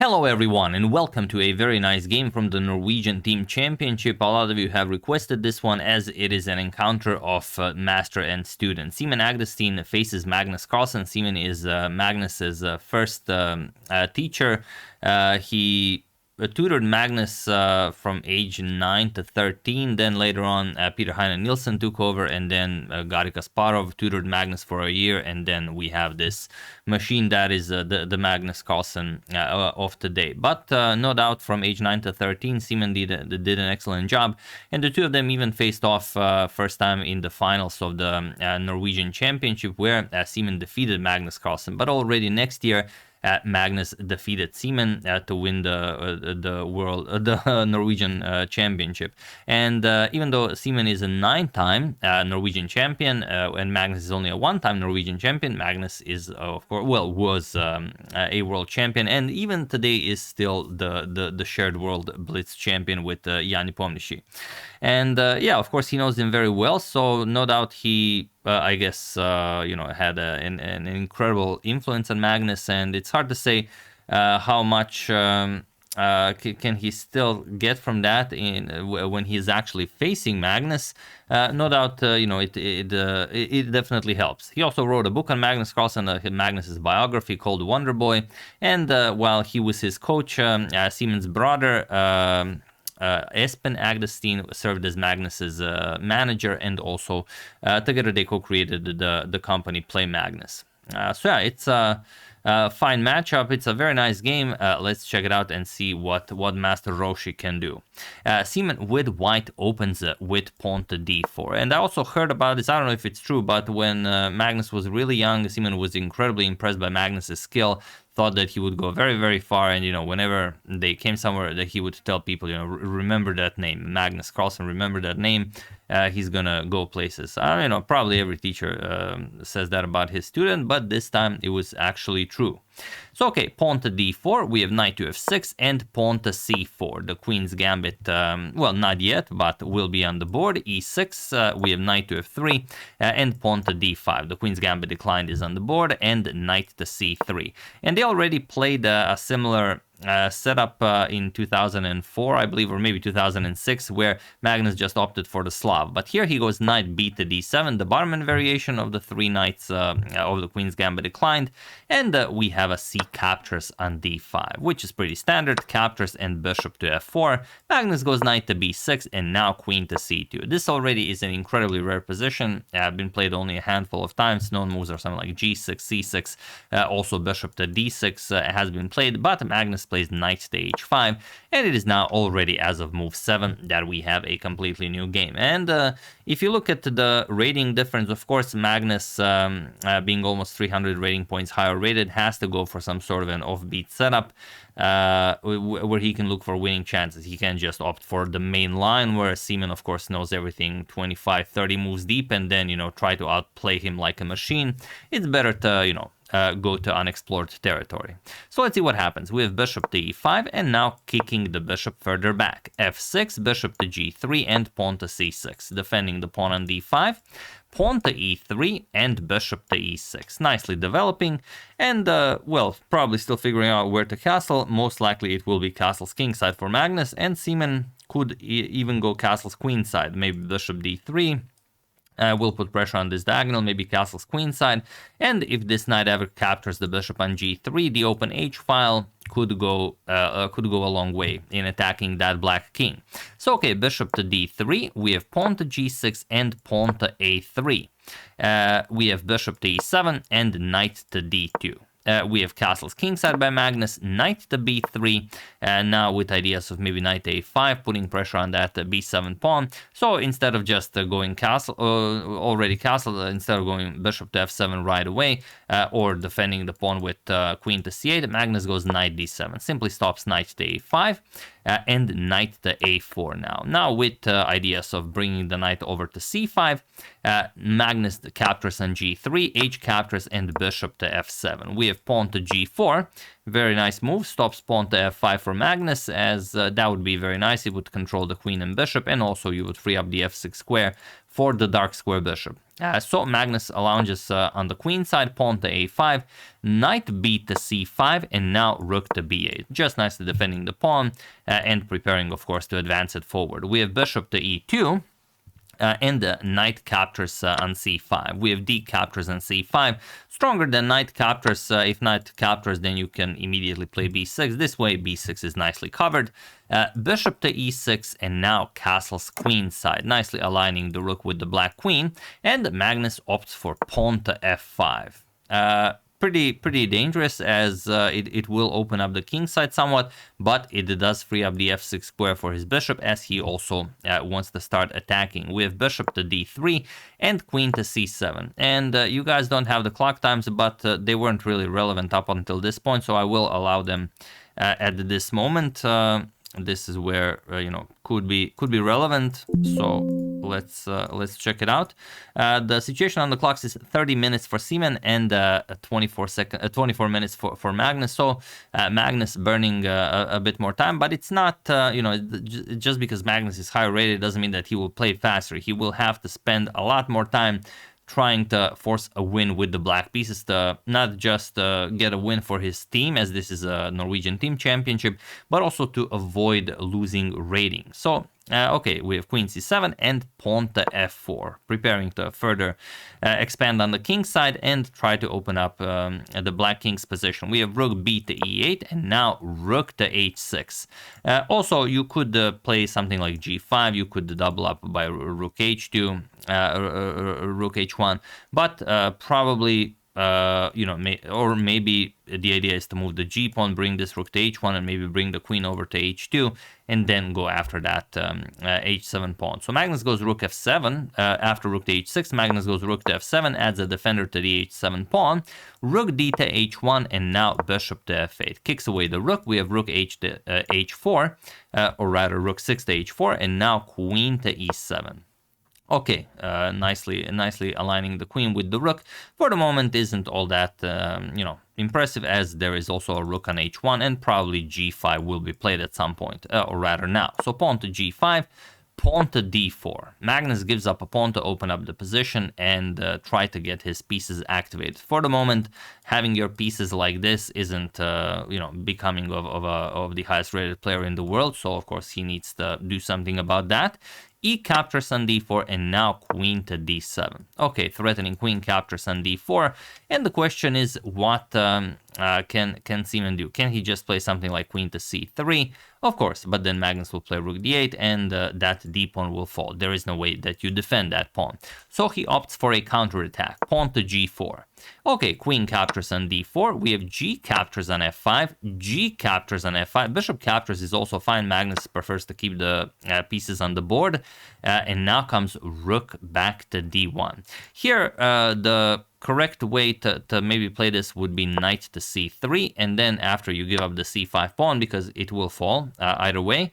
Hello everyone and welcome to a very nice game from the Norwegian Team Championship. A lot of you have requested this one as it is an encounter of master and student. Simen Agdestein faces Magnus Carlsen. Simen is Magnus's first teacher. He tutored Magnus from age 9 to 13. Then later on, Peter Heine Nielsen took over, and then Gary Kasparov tutored Magnus for a year. And then we have this machine that is the Magnus Carlsen of today. But no doubt, from age 9 to 13, Simen did an excellent job. And the two of them even faced off first time in the finals of the Norwegian Championship, where Simen defeated Magnus Carlsen. But already next year, Magnus defeated Simen to win the Norwegian championship. And even though Simen is a 9-time Norwegian champion and Magnus is only a 1-time Norwegian champion, Magnus is was a world champion, and even today is still the shared world Blitz champion with Yanni Pomnishi. And yeah, of course he knows him very well, so no doubt he I guess had an incredible influence on Magnus, and it's hard to say how much can he still get from that when he's actually facing Magnus. No doubt, it definitely helps. He also wrote a book on Magnus Carlsen, Magnus's biography called Wonder Boy, and while he was his coach, Simen's brother, Espen Agdestein, served as Magnus's manager, and also together they co-created the company Play Magnus. So yeah, it's a fine matchup. It's a very nice game. Let's check it out and see what Master Roshi can do. Simen with white opens with pawn to d4. And I also heard about this, I don't know if it's true, but when Magnus was really young, Simen was incredibly impressed by Magnus's skill, thought that he would go very, very far, and whenever they came somewhere, that he would tell people, remember that name, Magnus Carlsen, remember that name. He's gonna go places. Probably every teacher says that about his student, but this time it was actually true. So okay, pawn to d4, we have knight to f6 and pawn to c4. The queen's gambit, well, not yet, but will be on the board. e6, we have knight to f3 and pawn to d5. The queen's gambit declined is on the board, and knight to c3. And they already played a similar setup in 2004, I believe, or maybe 2006, where Magnus just opted for the Slav. But here he goes knight b to d7, the Baerum variation of the three knights of the queen's gambit declined, and we have a c captures on d5, which is pretty standard, captures and bishop to f4. Magnus goes knight to b6, and now queen to c2. This already is an incredibly rare position, been played only a handful of times. Known moves are something like g6, c6, also bishop to d6 has been played, but Magnus plays knight to h5, and it is now already, as of move 7, that we have a completely new game. And if you look at the rating difference, of course, Magnus, being almost 300 rating points higher rated, has to go for some sort of an offbeat setup where he can look for winning chances. He can't just opt for the main line, where Simen, of course, knows everything 25, 30 moves deep, and then, try to outplay him like a machine. It's better to, go to unexplored territory. So let's see what happens. We have bishop to e5, and now kicking the bishop further back. f6, bishop to g3, and pawn to c6, defending the pawn on d5. Pawn to e3 and bishop to e6, nicely developing, and well, probably still figuring out where to castle. Most likely it will be castle's kingside for Magnus, and Simen could even go castle's queenside, maybe bishop d3. We'll put pressure on this diagonal, maybe castle's queenside, and if this knight ever captures the bishop on g3, the open h-file could go a long way in attacking that black king. So okay, bishop to d3, we have pawn to g6 and pawn to a3. We have bishop to e7 and knight to d2. We have castle's kingside by Magnus, knight to b3, and now with ideas of maybe knight to a5, putting pressure on that b7 pawn. So instead of just going castle, already castle, instead of going bishop to f7 right away, or defending the pawn with queen to c8, Magnus goes knight d7, simply stops knight to a5, and knight to a4 now. Now with ideas of bringing the knight over to c5, Magnus captures on g3, h captures, and bishop to f7. We have pawn to g4, very nice move, stops pawn to f5 for Magnus, as that would be very nice. It would control the queen and bishop, and also you would free up the f6 square for the dark square bishop. So Magnus lounges on the queen side, pawn to a5, knight b to c5, and now rook to b8. Just nicely defending the pawn and preparing, of course, to advance it forward. We have bishop to e2. And the knight captures on c5. We have d captures on c5. Stronger than knight captures. If knight captures, then you can immediately play b6. This way, b6 is nicely covered. Bishop to e6, and now castles queen side, nicely aligning the rook with the black queen. And Magnus opts for pawn to f5. Pretty dangerous, as it will open up the king side somewhat, but it does free up the f6 square for his bishop, as he also wants to start attacking. We have bishop to d3 and queen to c7. And you guys don't have the clock times, but they weren't really relevant up until this point, so I will allow them at this moment. This is where could be relevant. So let's check it out. The situation on the clocks is 30 minutes for Simen and 24 minutes for Magnus. So Magnus burning a bit more time, but it's not just because Magnus is higher rated doesn't mean that he will play faster. He will have to spend a lot more time trying to force a win with the black pieces to not just get a win for his team, as this is a Norwegian team championship, but also to avoid losing rating. So, okay, we have queen c7 and pawn to f4, preparing to further expand on the king side and try to open up the black king's position. We have rook b to e8 and now rook to h6. Also, you could play something like g5. You could double up by rook h2, rook h1, but probably or maybe the idea is to move the g pawn, bring this rook to h1, and maybe bring the queen over to h2, and then go after that h7 pawn. So Magnus goes rook f7. After rook to h6, Magnus goes rook to f7, adds a defender to the h7 pawn, rook d to h1, and now bishop to f8. Kicks away the rook. We have rook h to h4, or rather rook 6 to h4, and now queen to e7. Okay, nicely aligning the queen with the rook. For the moment, isn't all that impressive, as there is also a rook on h1, and probably g5 will be played at some point, or rather now. So pawn to g5, pawn to d4. Magnus gives up a pawn to open up the position and try to get his pieces activated. For the moment, having your pieces like this isn't becoming of the highest rated player in the world. So of course he needs to do something about that. E captures on d4, and now queen to d7. Okay, threatening queen captures on d4, and the question is, what can Simen do? Can he just play something like queen to c3? Of course, but then Magnus will play rook d8, and that d pawn will fall. There is no way that you defend that pawn. So he opts for a counterattack, pawn to g4. Okay, queen captures on d4. We have g captures on f5, g captures on f5. Bishop captures is also fine. Magnus prefers to keep the pieces on the board. And now comes rook back to d1. Here, the correct way to maybe play this would be knight to c3, and then after you give up the c5 pawn, because it will fall either way,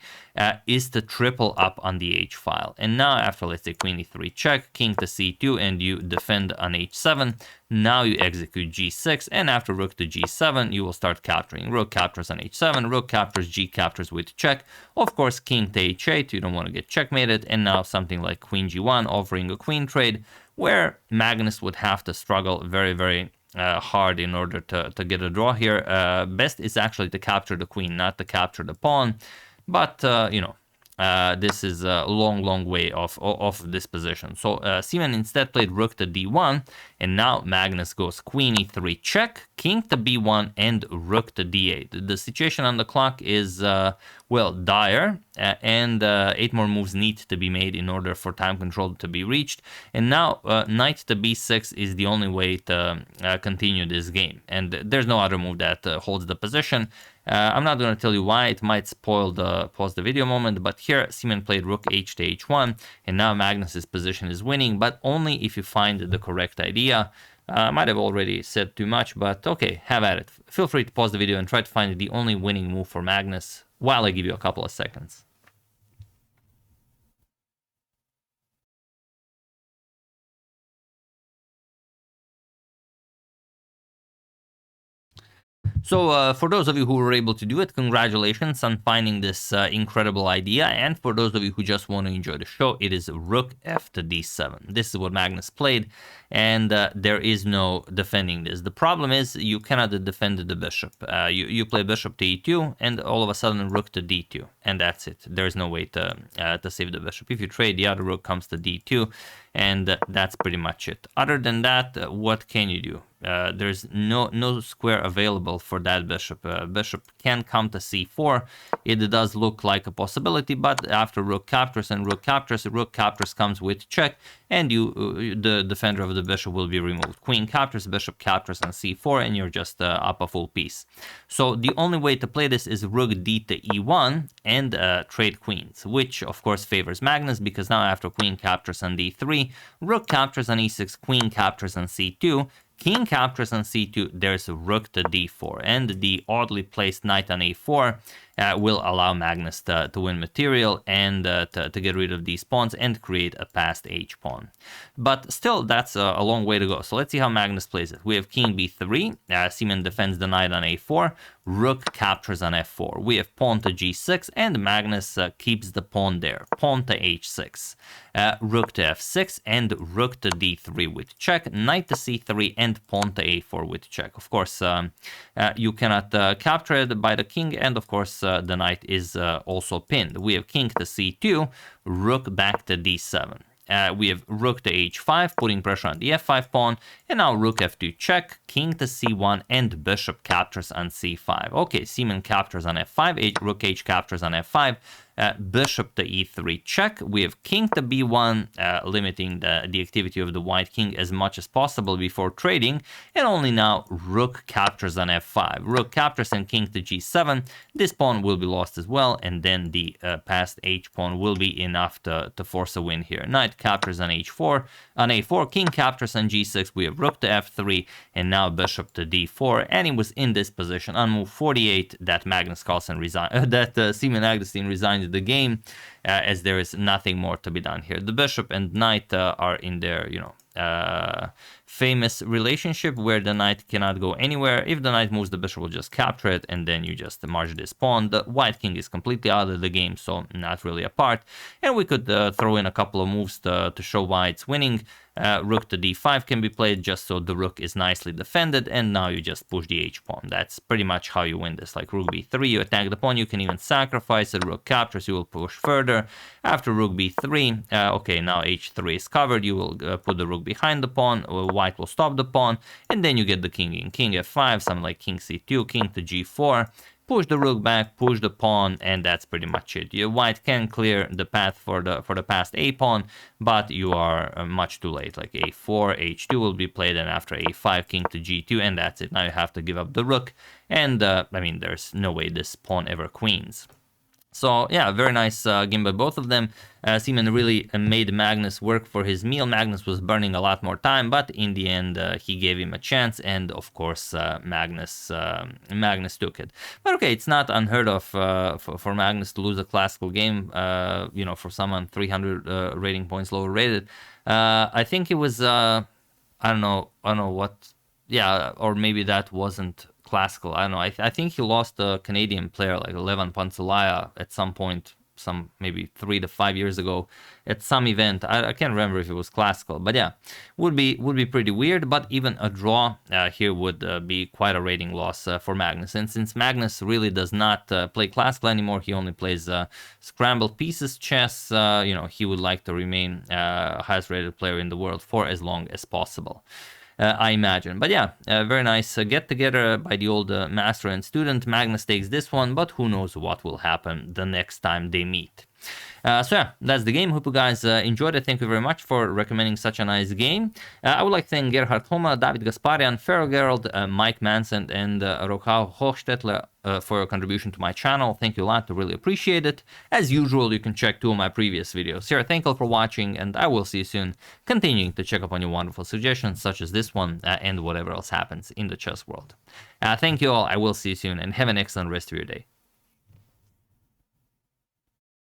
is to triple up on the h file. And now after, let's say, queen e3 check, king to c2, and you defend on h7, now you execute g6, and after rook to g7, you will start capturing. Rook captures on h7, rook captures, g captures with check. Of course, king to h8, you don't want to get checkmated, and now something like queen g1, offering a queen trade, where Magnus would have to struggle very hard in order to get a draw here. Best is actually to capture the queen, not to capture the pawn, but this is a long way off this position. So Simen instead played rook to d1, and now Magnus goes queen e3 check, king to b1, and rook to d8. The situation on the clock is well, dire, and 8 more moves need to be made in order for time control to be reached. And now knight to b6 is the only way to continue this game, and there's no other move that holds the position. I'm not going to tell you why. It might spoil the pause the video moment, but here Simen played rook h to h1, and now Magnus's position is winning, but only if you find the correct idea. I might have already said too much, but okay, have at it. Feel free to pause the video and try to find the only winning move for Magnus while I give you a couple of seconds. So for those of you who were able to do it, congratulations on finding this incredible idea. And for those of you who just want to enjoy the show, it is rook f to d7. This is what Magnus played, and there is no defending this. The problem is you cannot defend the bishop. You play bishop to e2, and all of a sudden rook to d2, and that's it. There's no way to save the bishop. If you trade, the other rook comes to d2, and that's pretty much it. Other than that, what can you do? There's no square available for that bishop. Bishop can come to c4. It does look like a possibility, but after rook captures and rook captures comes with check, and the defender of the bishop will be removed. Queen captures, bishop captures on c4, and you're just up a full piece. So the only way to play this is rook d to e1 and trade queens, which of course favors Magnus, because now after queen captures on d3, rook captures on e6, queen captures on c2, king captures on c2, there's a rook to d4, and the oddly placed knight on a4 will allow Magnus to win material and to get rid of these pawns and create a passed h pawn. But still, that's a long way to go. So let's see how Magnus plays it. We have king b3, Simen defends the knight on a4, rook captures on f4. We have pawn to g6, and Magnus keeps the pawn there. Pawn to h6, rook to f6, and rook to d3 with check, knight to c3, and pawn to a4 with check. Of course, you cannot capture it by the king, and of course, the knight is also pinned. We have king to c2, rook back to d7. We have rook to h5, putting pressure on the f5 pawn, and now rook f2 check, king to c1, and bishop captures on c5. Okay, Simen captures on f5, rook h captures on f5, bishop to e3 check. We have king to b1, limiting the activity of the white king as much as possible before trading, and only now rook captures on f5. Rook captures and king to g7. This pawn will be lost as well, and then the passed h pawn will be enough to force a win here. Knight captures on h4, on a4, king captures on g6. We have rook to f3, and now bishop to d4, and it was in this position on move 48 that Magnus Carlsen resigned, that Simen Agdestein resigned the game, as there is nothing more to be done here. The bishop and knight are in their, famous relationship where the knight cannot go anywhere. If the knight moves, the bishop will just capture it, and then you just march this pawn. The white king is completely out of the game, so not really a part. And we could throw in a couple of moves to show why it's winning. Rook to d5 can be played just so the rook is nicely defended, and now you just push the h pawn. That's pretty much how you win this. Like rook b3, you attack the pawn, you can even sacrifice it. Rook captures, you will push further. After rook b3, okay, now h3 is covered, you will put the rook behind the pawn, white will stop the pawn, and then you get the king in. King f5, something like king c2, king to g4, push the rook back, push the pawn, and that's pretty much it. Your white can clear the path for the passed a pawn, but you are much too late. Like a4, h2 will be played, and after a5, king to g2, and that's it. Now you have to give up the rook, and I mean, there's no way this pawn ever queens. So yeah, very nice game by both of them. Simen really made Magnus work for his meal. Magnus was burning a lot more time, but in the end he gave him a chance, and of course Magnus took it. But okay, it's not unheard of for Magnus to lose a classical game. For someone 300 rating points lower rated. I think it was I don't know what. Yeah, or maybe that wasn't classical. I don't know. I think he lost a Canadian player like Levan Pantelaya at some point, maybe 3 to 5 years ago at some event. I can't remember if it was classical, but yeah, would be pretty weird. But even a draw here would be quite a rating loss for Magnus. And since Magnus really does not play classical anymore, he only plays scrambled pieces chess. He would like to remain highest rated player in the world for as long as possible. I imagine. But yeah, very nice get-together by the old master and student. Magnus takes this one, but who knows what will happen the next time they meet. So yeah, that's the game. Hope you guys enjoyed it. Thank you very much for recommending such a nice game. I would like to thank Gerhard Homa, David Gasparian, Ferro Gerald, Mike Manson, and Rokau Hochstetler for your contribution to my channel. Thank you a lot. I really appreciate it. As usual, you can check 2 of my previous videos here. Thank you all for watching, and I will see you soon, continuing to check up on your wonderful suggestions, such as this one, and whatever else happens in the chess world. Thank you all. I will see you soon, and have an excellent rest of your day.